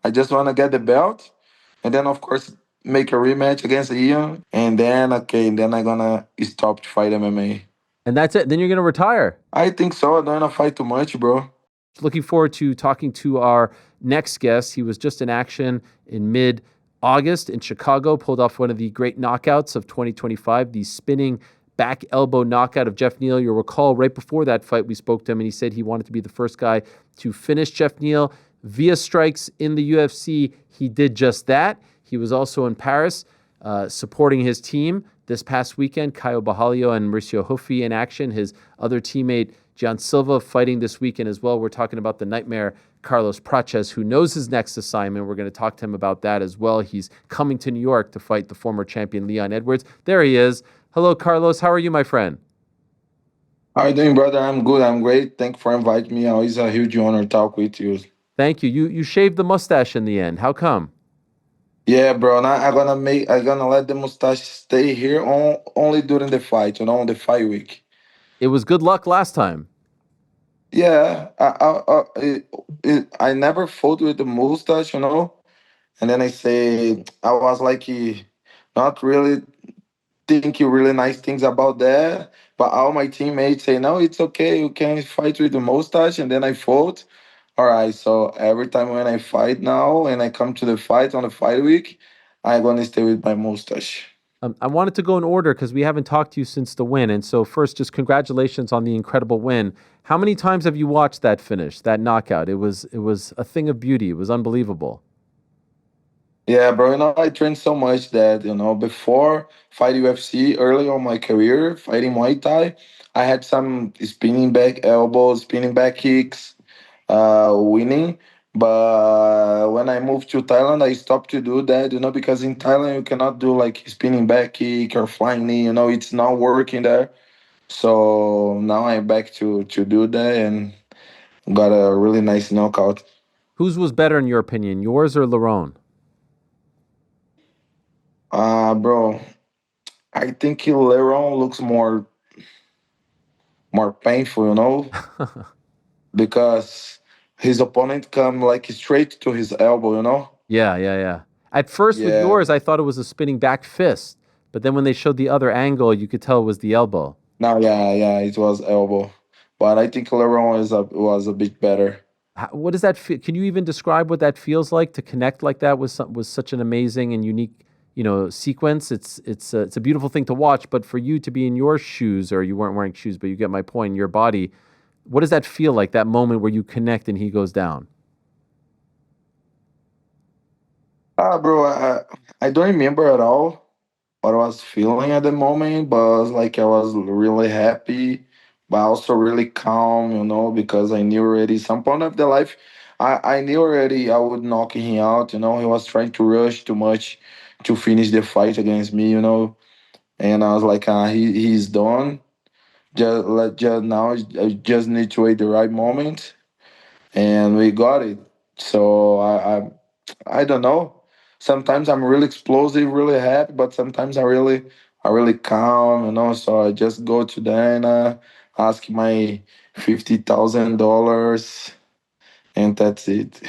I just want to get the belt, and then of course make a rematch against Ian, and then okay, then I'm gonna stop to fight MMA. And that's it. Then you're going to retire. I think so. I don't wanna fight too much, bro. Looking forward to talking to our next guest. He was just in action in mid-August in Chicago, pulled off one of the great knockouts of 2025, the spinning back elbow knockout of Jeff Neal. You'll recall right before that fight, we spoke to him, and he said he wanted to be the first guy to finish Jeff Neal via strikes in the UFC. He did just that. He was also in Paris supporting his team this past weekend. Caio Bajalio and Mauricio Hufi in action. His other teammate, Gian Silva, fighting this weekend as well. We're talking about the nightmare Carlos Prates, who knows his next assignment. We're going to talk to him about that as well. He's coming to New York to fight the former champion Leon Edwards. There he is. Hello, Carlos. How are you, my friend? How you doing, brother? I'm good. I'm great. Thank you for inviting me. Always a huge honor to talk with you. Thank you. You shaved the mustache in the end. How come? Yeah, bro. Now I'm gonna let the mustache stay here on only during the fight, on the fight week. It was good luck last time. Yeah, I never fought with the mustache. And then I say I was like not really thinking really nice things about that. But all my teammates say, no, it's okay. You can fight with the mustache. And then I fought. All right. So every time when I fight now and I come to the fight on the fight week, I'm going to stay with my mustache. I wanted to go in order because we haven't talked to you since the win. And so, first, just congratulations on the incredible win. How many times have you watched that finish, that knockout? It was a thing of beauty. It was unbelievable. Yeah, bro. I trained so much that before fight UFC, early on my career, fighting Muay Thai, I had some spinning back elbows, spinning back kicks, winning. But when I moved to Thailand, I stopped to do that, because in Thailand you cannot do like spinning back kick or flying knee, it's not working there. So now I'm back to do that and got a really nice knockout. Whose was better in your opinion, yours or Larone? Bro, I think Leron looks more painful, because his opponent come like straight to his elbow. Yeah, yeah, yeah. At first, with Yeah. yours, I thought it was a spinning back fist, but then when they showed the other angle, you could tell it was the elbow. Now, yeah, it was elbow, but I think Leron was a bit better. What does that feel? Can you even describe what that feels like to connect like that with such an amazing and unique, sequence? It's a beautiful thing to watch, but for you to be in your shoes, or you weren't wearing shoes, but you get my point, your body, what does that feel like? That moment where you connect and he goes down. Bro, I don't remember at all what I was feeling at the moment, but it was like I was really happy, but also really calm, because I knew already some point of the life. I knew already I would knock him out. He was trying to rush too much to finish the fight against me. And I was like, he's done. Just now, I just need to wait the right moment, and we got it. So I don't know. Sometimes I'm really explosive, really happy, but sometimes I really calm. So I just go to Diana, ask my $50,000, and that's it.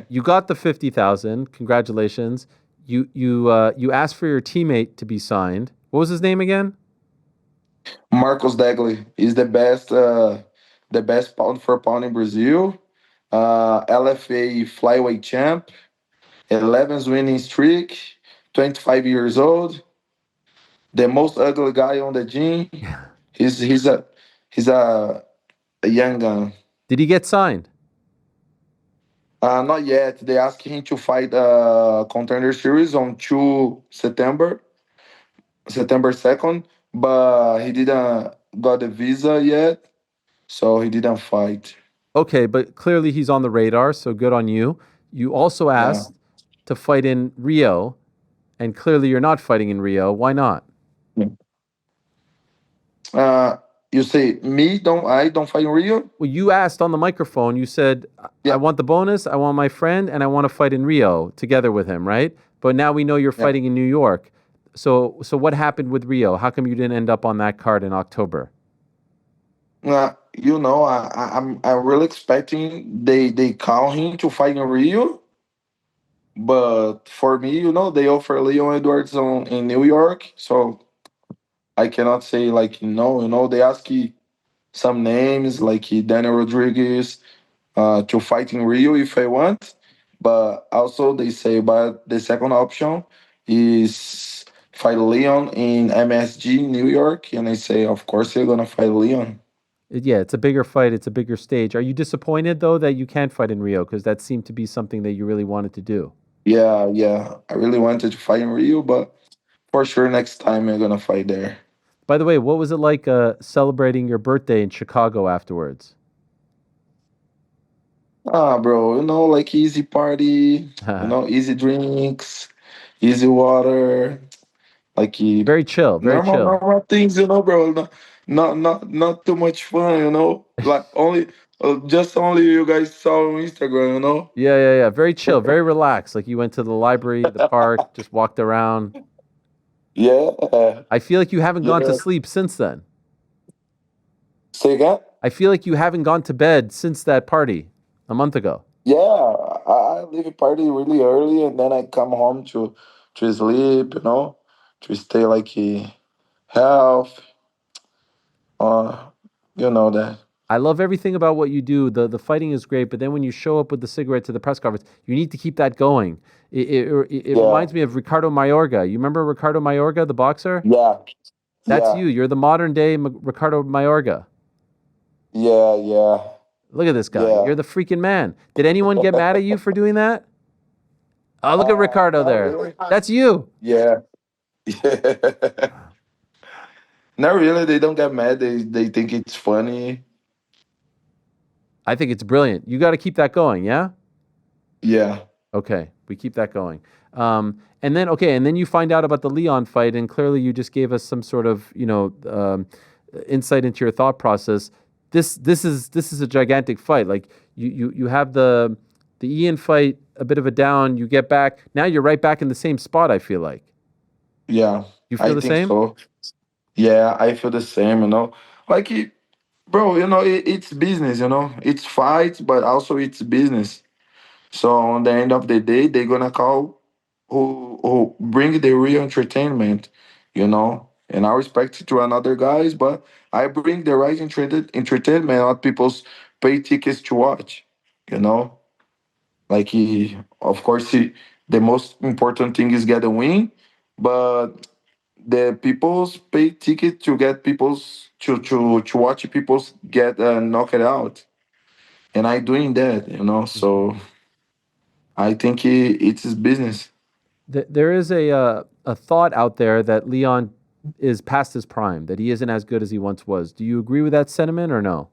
You got the 50,000. Congratulations. You asked for your teammate to be signed. What was his name again? Marcos Degli is the best pound for pound in Brazil. LFA flyweight champ, 11th winning streak, 25 years old, the most ugly guy on the gym. He's a young gun. Did he get signed? Not yet. They asked him to fight Contender Series on 2 September 2nd, but he didn't got the visa yet, so he didn't fight. Okay, but clearly he's on the radar, so good on you. You also Yeah. asked to fight in Rio, and clearly you're not fighting in Rio. Why not? Uh, you say me? I don't fight in Rio? Well, you asked on the microphone, you said, I Yeah. want the bonus, I want my friend, and I want to fight in Rio together with him, right? But now we know you're Yeah. fighting in New York. So what happened with Rio? How come you didn't end up on that card in October? I'm really expecting they call him to fight in Rio, But for me, they offer Leon Edwards in New York, so I cannot say like no. They ask you some names like Daniel Rodriguez to fight in Rio if I want, but also they say, but the second option is fight Leon in MSG New York, and I say, of course you're gonna fight Leon. Yeah, it's a bigger fight. It's a bigger stage. Are you disappointed though that you can't fight in Rio? Because that seemed to be something that you really wanted to do. Yeah, yeah, I really wanted to fight in Rio, but for sure next time you're gonna fight there. By the way, what was it like celebrating your birthday in Chicago afterwards? Ah, bro, like easy party, easy drinks, easy water, like Very chill, very normal, chill. normal things, bro. Not too much fun, Like just only you guys saw on Instagram. Yeah, yeah, yeah. Very chill, very relaxed. Like you went to the library, the park, just walked around. Yeah, I feel like you haven't gone to yeah. sleep since then. Say again? I feel like you haven't gone to bed since that party a month ago. Yeah, I leave a party really early and then I come home to sleep, to stay like health, uh, that. I love everything about what you do. The fighting is great, but then when you show up with the cigarette to the press conference, you need to keep that going. It Yeah, reminds me of Ricardo Mayorga. You remember Ricardo Mayorga, the boxer? yeah, That's yeah, you. You're the modern day Ricardo Mayorga. yeah, yeah, Look at this guy. yeah. You're the freaking man. Did anyone get mad at you for doing that? Oh, look at Ricardo Not there. really. That's you. Yeah. Yeah. Not really. They don't get mad. They think it's funny. I think it's brilliant. You got to keep that going, yeah? Yeah. Okay, we keep that going. And then you find out about the Leon fight, and clearly you just gave us some sort of insight into your thought process. This is a gigantic fight. Like you have the Ian fight, a bit of a down. You get back. Now you're right back in the same spot. I feel like Yeah. you I feel the think same. so. Yeah, I feel the same. Like, bro, it's business. It's fight, but also it's business. So on the end of the day, they're gonna call who bring the real entertainment. And I respect it to another guys, but I bring the right entertainment, not people's pay tickets to watch. You know, like of course, the most important thing is get a win, but the people's pay ticket to get people's to watch people's get knocked out, and I doing that. Mhm. So I think it's business. There is a thought out there that Leon is past his prime, that he isn't as good as he once was. Do you agree with that sentiment or no?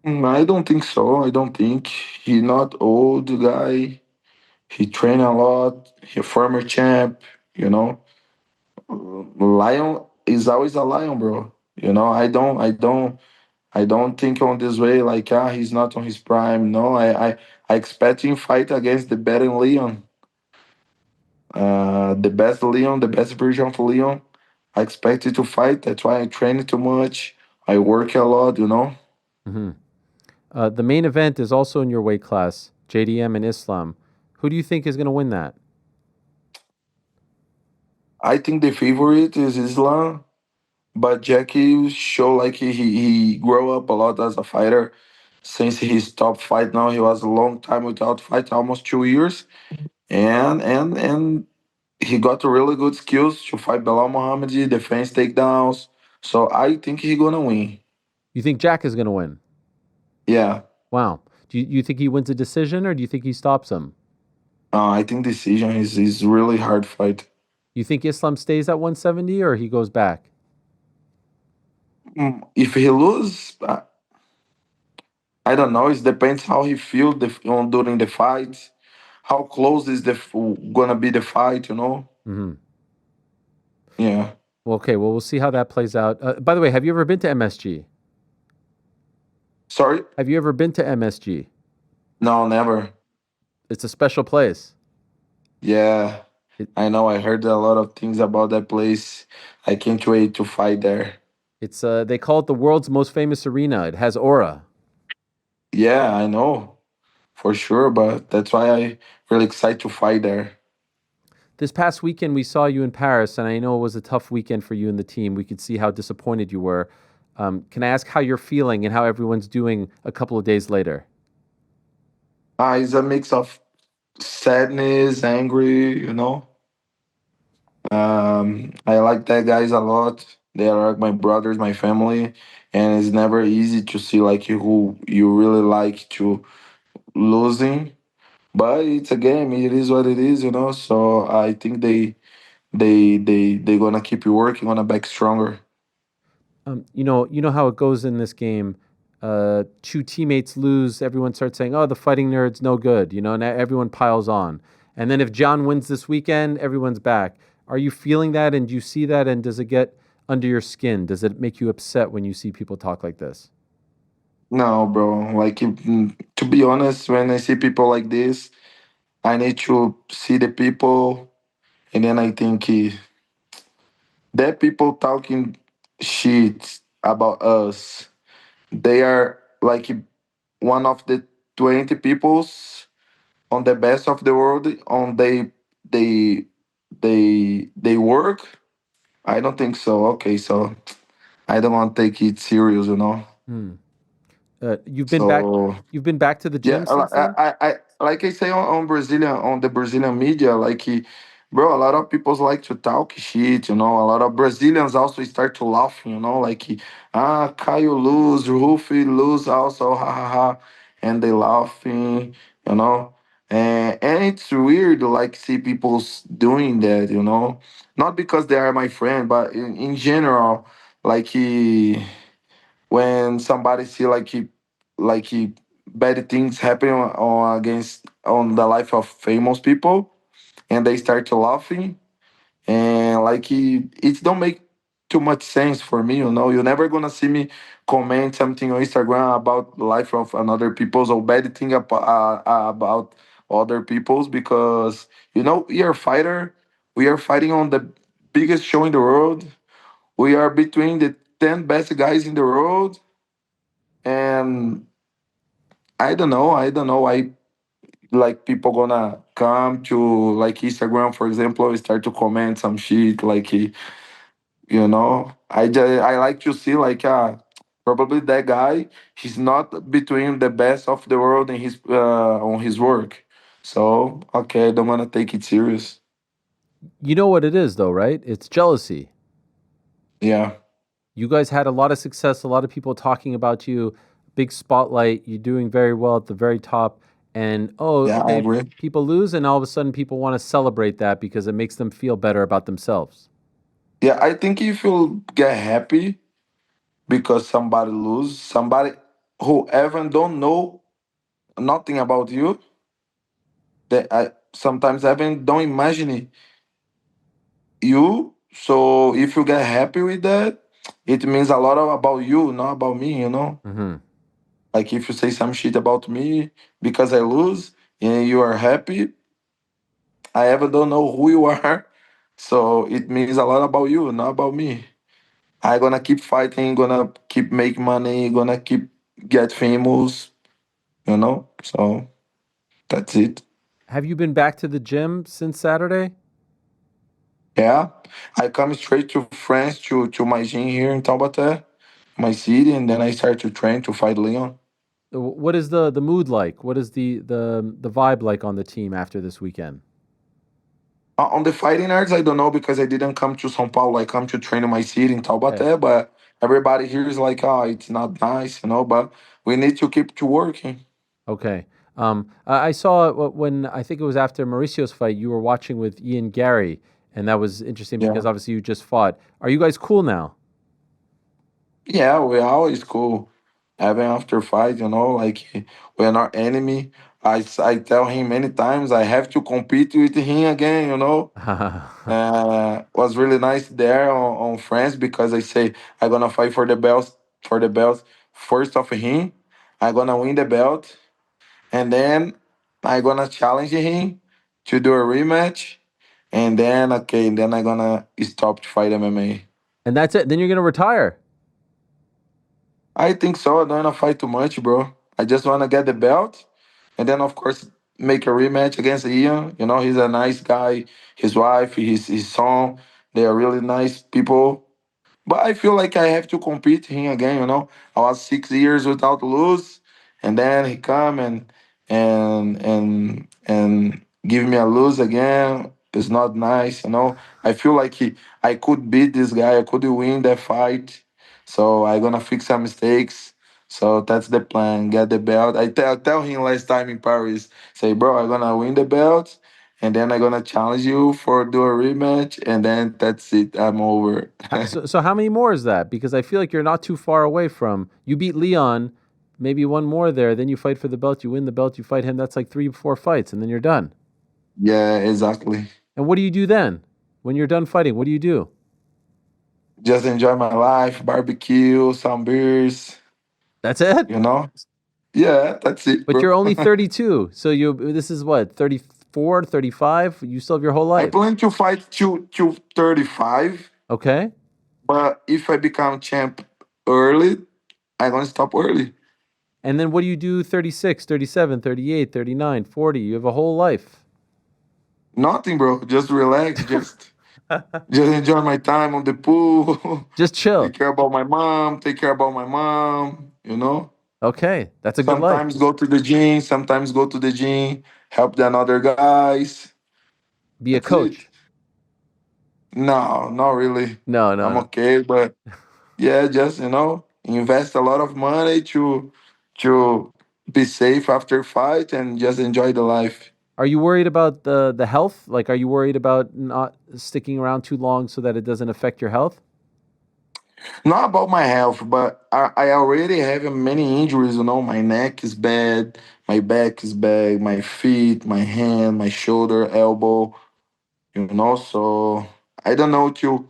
I don't think so. I don't think he not old guy. He train a lot. He a former champ. You know, lion is always a lion, bro. I don't think on this way like he's not on his prime. No, I expect him fight against the better Leon, the best Leon, the best version of Leon. I expect it to fight. That's why I train too much. I work a lot. Hmm. The main event is also in your weight class, JDM and Islam. Who do you think is going to win that? I think the favorite is Islam, but Jackie show like he grew up a lot as a fighter. Since he stopped fight now, he was a long time without fight, almost 2 years, and he got really good skills to fight Belal Muhammad, defense takedowns. So I think he gonna win. You think Jack is going to win? Yeah, Wow. Do you think he wins a decision or do you think he stops him? I think decision is really hard fight. You think Islam stays at 170 or he goes back? If he lose, I don't know. It depends how he feel on during the fight. How close is gonna be the fight? Hmm. Yeah. Well, okay. Well, we'll see how that plays out. By the way, have you ever been to MSG? Sorry. Have you ever been to MSG? No, never. It's a special place. Yeah, It, I know. I heard a lot of things about that place. I can't wait to fight there. it's they call it the world's most famous arena. It has aura. Yeah, I know. for sure. But that's why I really excited to fight there. This past weekend, we saw you in Paris, and I know it was a tough weekend for you and the team. We could see how disappointed you were. Can I ask how you're feeling and how everyone's doing a couple of days later? It's a mix of sadness, angry, you know. I like that guys a lot. They are like my brothers, my family, and it's never easy to see like who you really like to losing. But it's a game. It is what it is, you know. So I think they gonna keep you working, gonna back stronger. You know how it goes in this game. Two teammates lose, everyone starts saying, "Oh, the fighting nerd's no good," and everyone piles on. And then if John wins this weekend, everyone's back. Are you feeling that, and do you see that, and does it get under your skin? Does it make you upset when you see people talk like this? No, bro. Like to be honest, when I see people like this, I need to see the people, and then I think that people talking shit about us. They are like one of the 20 peoples on the best of the world on they they work. I don't think so. Okay, so I don't want to take it serious, you know. Hmm. You've been back. So You've been back to the yeah, gym since then. like I say on Brazilian on the Brazilian media, like bro, a lot of people like to talk shit, you know. A lot of Brazilians also start to laugh, you know, like Caio lose, Rufi lose also, ha ha ha, and they laughing, you know. And it's weird, like see people doing that, you know, not because they are my friend, but in general, like when somebody see bad things happening on against on the life of famous people and they start to laughing and it don't make too much sense for me, you know. You're never gonna see me comment something on Instagram about the life of another people's or bad thing about other people's because you know we are fighting on the biggest show in the world. We are between the 10 best guys in the world, and I don't know why like people gonna come to like Instagram, for example, and start to comment some shit you know. I like to see probably that guy he's not between the best of the world in his on his work. So okay, I don't wanna take it serious. You know what it is, though, right? It's jealousy. Yeah, You guys had a lot of success, a lot of people talking about you, big spotlight, you're doing very well at the very top. And oh, yeah, I okay, agree. people lose, and all of a sudden people want to celebrate that because it makes them feel better about themselves. Yeah, I think if you get happy because somebody lose, somebody who even don't know nothing about you, that I sometimes even don't imagine you. So if you get happy with that, it means a lot about you, not about me, you know? Hmm. Like if you say some shit about me because I lose and you are happy, I ever don't know who you are. So it means a lot about you, not about me. I gonna keep fighting, gonna keep make money, gonna keep get famous, you know? So that's it. Have you been back to the gym since Saturday? Yeah. I come straight to France to my gym here in Taubaté, my city, and then I start to train to fight Leon. What is the mood like? What is the vibe like on the team after this weekend? On the fighting arts, I don't know because I didn't come to São Paulo. I come to train in my city in Okay. Taubaté, but everybody here is like, oh, it's not nice, you know. But we need to keep to working. Okay. I saw when I think it was after Mauricio's fight, you were watching with Ian Gary, and that was interesting because Yeah, obviously you just fought. Are you guys cool now? yeah, we always cool. Even after fight, you know, like we're not enemy. I tell him many times I have to compete with him again, you know. Was really nice there on France because I say I'm gonna fight for the belt first of him. I'm gonna win the belt, and then I'm gonna challenge him to do a rematch, and then okay, then I'm gonna stop to fight MMA. And that's it. Then you're gonna retire. I think so. I don't wanna fight too much, bro. I just wanna get the belt, and then of course make a rematch against Ian. You know, he's a nice guy. His wife, his son, they are really nice people. But I feel like I have to compete him again. You know, I was 6 years without lose, and then he come and give me a lose again. It's not nice. You know, I feel like I could beat this guy. I could win that fight. So I gonna fix some mistakes. So that's the plan. Get the belt. I tell him last time in Paris. Say, bro, I'm gonna win the belt, and then I'm gonna challenge you for do a rematch, and then that's it. I'm over. So how many more is that? Because I feel like you're not too far away from you beat Leon, maybe one more there, then you fight for the belt, you win the belt, you fight him. That's like 3, 4 fights, and then you're done. Yeah, exactly. And what do you do then? When you're done fighting, what do you do? Just enjoy my life, barbecue, some beers, That's it. you know? Yeah, that's it, But you're bro. only 32, so you this is what 34, 35. You still have your whole I life. plan to fight to 35, Okay. but if I become champ early, I'm gonna stop early. And then what do you do 36, 37, 38, 39, 40? You have a whole life. Nothing, bro. Just relax, just enjoy my time on the pool. Just chill. Take care about my mom, you know? Okay, that's a good life. Sometimes go to the gym, sometimes go to the gym, help the other guys. Be a That's it. coach. No, not really. No, no, I'm no. okay, but yeah, just invest a lot of money to be safe after fight and just enjoy the life. Are you worried about the health? Like, are you worried about not sticking around too long so that it doesn't affect your health? Not about my health, but I already have many injuries. My neck is bad, my back is bad, my feet, my hand, my shoulder, elbow. So I don't know till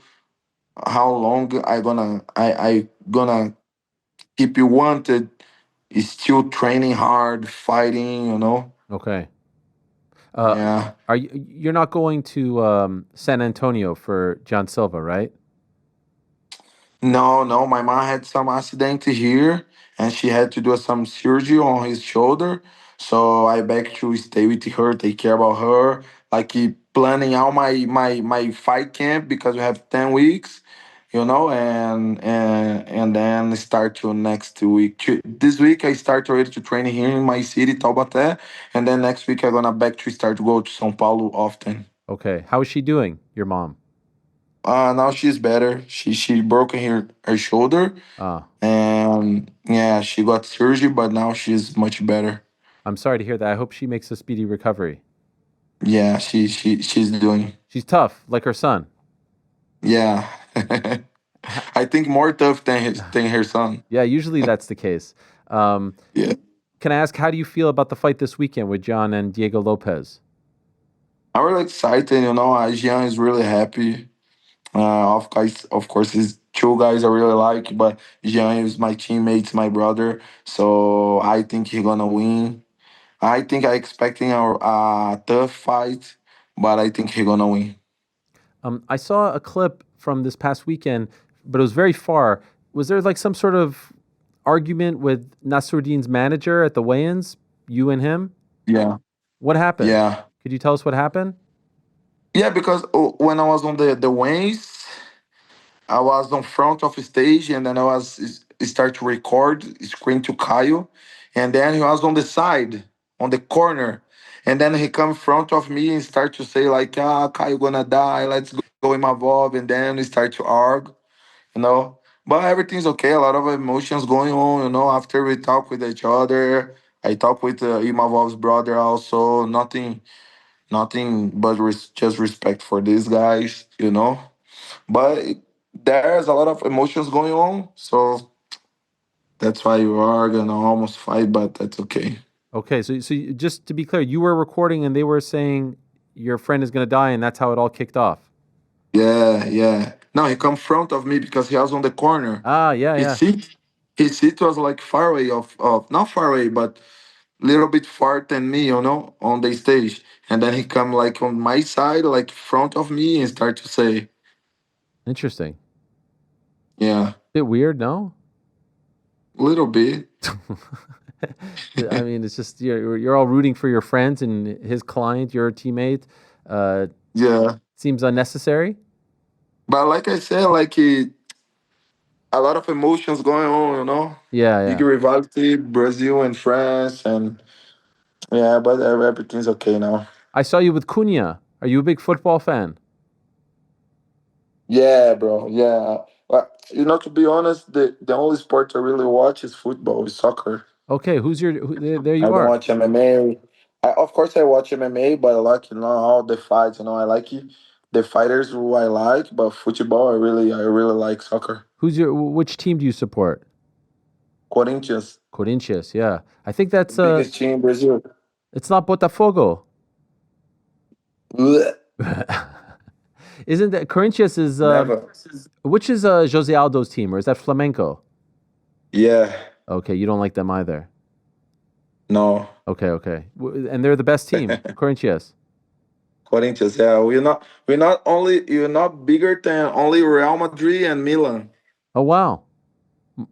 how long I gonna keep you wanted. Is still training hard, fighting. Okay. Uh, Yeah. you're not going to San Antonio for John Silva, right? No, no. My mom had some accident here, and she had to do some surgery on his shoulder. So I back to stay with her, take care about her, like planning out my fight camp because we have 10 weeks, and then start to next week. This week I start already to train here in my city, Taubaté, and then next week I'm gonna back to start to go to São Paulo often. Okay. How is she doing, your mom? Now she's better. She broke her shoulder, Ah, and yeah, she got surgery, but now she's much better. I'm sorry to hear that. I hope she makes a speedy recovery. Yeah, she's doing. She's tough, like her son. Yeah, Ha- I think more tough than her son. Yeah, usually that's the case. Um, Yeah, can I ask, how do you feel about the fight this weekend with John and Diego Lopez? I'm really excited. Jean is really happy. Of course, his two guys I really like, but Jean is my teammate, my brother. So I think he's gonna win. I think I expecting a tough fight, but I think he's gonna win. I saw a clip from this past weekend, but it was very far. Was there like some sort of argument with Nasruddin's manager at the weigh-ins? You and him? Yeah, What happened? yeah. Could you tell us what happened? Yeah, because when I was on the wings, I was on front of stage, and then start to record, screen to Kyle, and then he was on the side, on the corner, and then he come in front of me and start to say like, Kyle gonna die, let's go in my involved, and then we start to argue, you know. But everything's okay. A lot of emotions going on, After we talk with each other, I talk with Imavov's brother also. Nothing but just respect for these guys. But there's a lot of emotions going on, so that's why you are gonna almost fight, but that's okay. Okay, just to be clear, you were recording and they were saying your friend is going to die, and that's how it all kicked off. Yeah, yeah. No, he come front of me because he was on the corner. Ah, yeah, His yeah. seat, his seat was like far away of not far away, but little bit far than me, on the stage. And then he come like on my side, like front of me, and start to say, Interesting. yeah, Bit weird, no? little bit. I mean, it's just you're all rooting for your friends and his client, your teammate. Uh, Yeah, seems unnecessary. but like I said, a lot of emotions going on, you know. Yeah, Big yeah. rivalry, Brazil and France, and yeah, but everything's okay now. I saw you with Cunha. Are you a big football fan? Yeah, bro. Yeah. To be honest, the only sport I really watch is football, is soccer. Okay, there you I don't are. watch MMA. Of course, I watch MMA, but I like all the fights. I like it. The fighters who I like, but football, I really like soccer. Which team do you support? Corinthians, Corinthians, yeah. I think that's biggest team in Brazil. it's not Botafogo. Blech. Isn't that Corinthians is Never. which is Jose Aldo's team or is that Flamenco? Yeah. Okay, you don't like them either. No. Okay, okay. And they're the best team, Corinthians. Corinthians. Yeah. We're not bigger than only Real Madrid and Milan. Oh wow.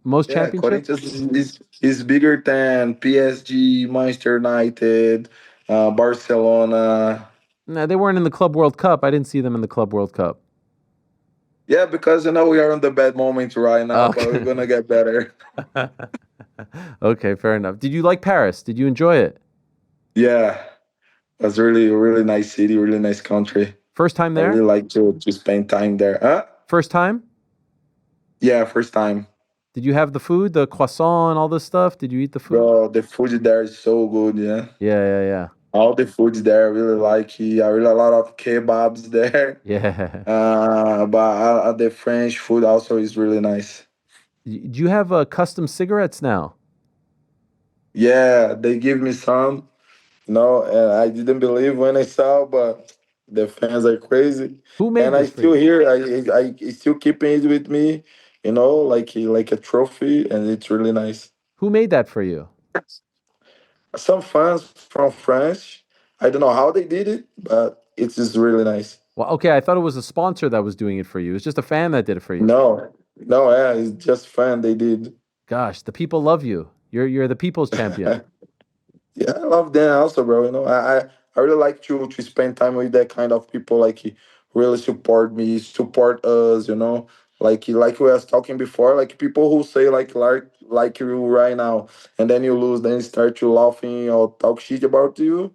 Most Yeah, championships? Corinthians is bigger than PSG, Manchester United, Barcelona. No, they weren't in the Club World Cup. I didn't see them in the Club World Cup. Yeah, because we are on the bad moment right now, but we're Okay. gonna get better. Okay, fair enough. Did you like Paris? Did you enjoy it? Yeah, that's really really nice city, really nice country. First time I really there? like to spend time there. Huh? First time? Yeah, first time. Did you have the food, the croissant and all this stuff? Did you eat the food? Bro, the food there is so good. Yeah, Yeah, yeah, all the foods there I really like it. I really a lot of kebabs there. yeah. Yeah. But the French food also is really nice. Do you have custom cigarettes now? Yeah, they give me some. No, and I didn't believe when I saw, but the fans are crazy, Who made and I this for still you? here. I still keeping it with me, like a trophy, and it's really nice. Who made that for you? Some fans from France, I don't know how they did it, but it's just really nice. Well, okay, I thought it was a sponsor that was doing it for you. It's just a fan that did it for you. No, no, yeah, it's just fun. They did. Gosh, the people love you. You're the people's champion. Yeah, I love them also, bro. I really like to spend time with that kind of people, like really support me, support us. Like we was talking before, like people who say like you right now, and then you lose, then start to laughing or talk shit about you.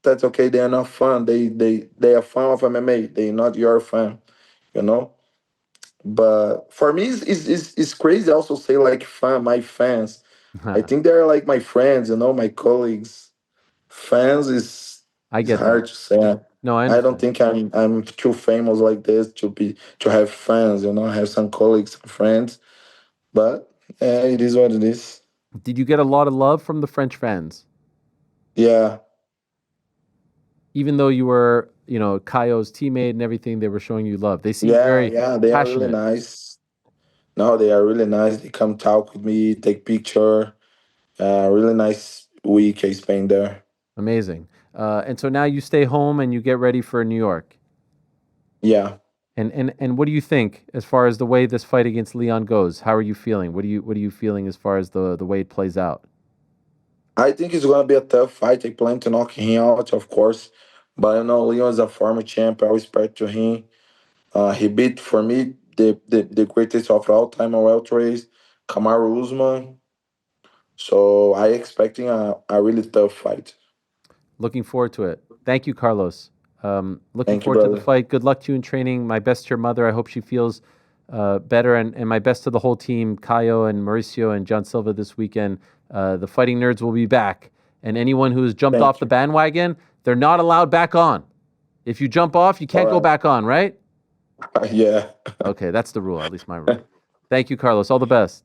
That's okay. They are not fun. They are fan of MMA. They not your fan. You know. But for me, it's crazy. Also say like fan, my fans. I think they're like my friends. My colleagues. Fans I is get that. hard to say. No, I I don't understand. think I'm too famous like this to have fans. I have some colleagues, some friends, but it is what it is. Did you get a lot of love from the French fans? Yeah, Even though you were, Kaio's teammate and everything, they were showing you love. They seemed yeah, very yeah. They are really passionate. nice. No, they are really nice. They come talk with me, take picture. Really nice week I spent there. Amazing. And so now you stay home and you get ready for New York. Yeah, And what do you think as far as the way this fight against Leon goes? How are you feeling? What are you feeling as far as the way it plays out? I think it's gonna be a tough fight. I plan to knock him out, of course, but Leon is a former champ. I respect to him. He beat for me the greatest of all time on welterweight, Kamaru Usman. So I expecting a really tough fight. Looking forward to it. Thank you, Carlos. Looking Thank you, forward to the brother. fight. Good luck to you in training. My best to your mother. I hope she feels better. And my best to the whole team, Caio and Mauricio and John Silva this weekend. The Fighting Nerds will be back. And anyone who has jumped off Thank the you. bandwagon, they're not allowed back on. If you jump off, you All can't go right. back on, right? Yeah. Okay, that's the rule, at least my rule. Thank you, Carlos. All the best.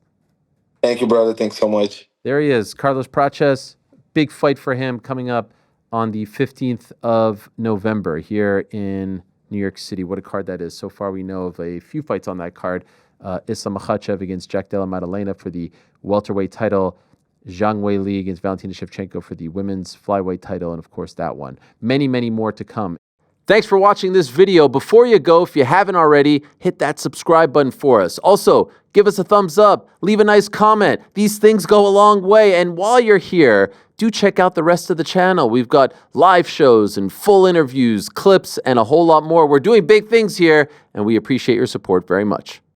Thank you, brother. Thanks so much. There he is, Carlos Prates. Big fight for him coming up on the 15th of November here in New York City. What a card that is. So far, we know of a few fights on that card. Islam Makhachev against Jack Della Maddalena for the welterweight title. Zhang Weili against Valentina Shevchenko for the women's flyweight title. And, of course, that one. Many, many more to come. Thanks for watching this video. Before you go, if you haven't already, hit that subscribe button for us. Also, give us a thumbs up, leave a nice comment. These things go a long way. And while you're here, do check out the rest of the channel. We've got live shows and full interviews, clips, and a whole lot more. We're doing big things here, and we appreciate your support very much.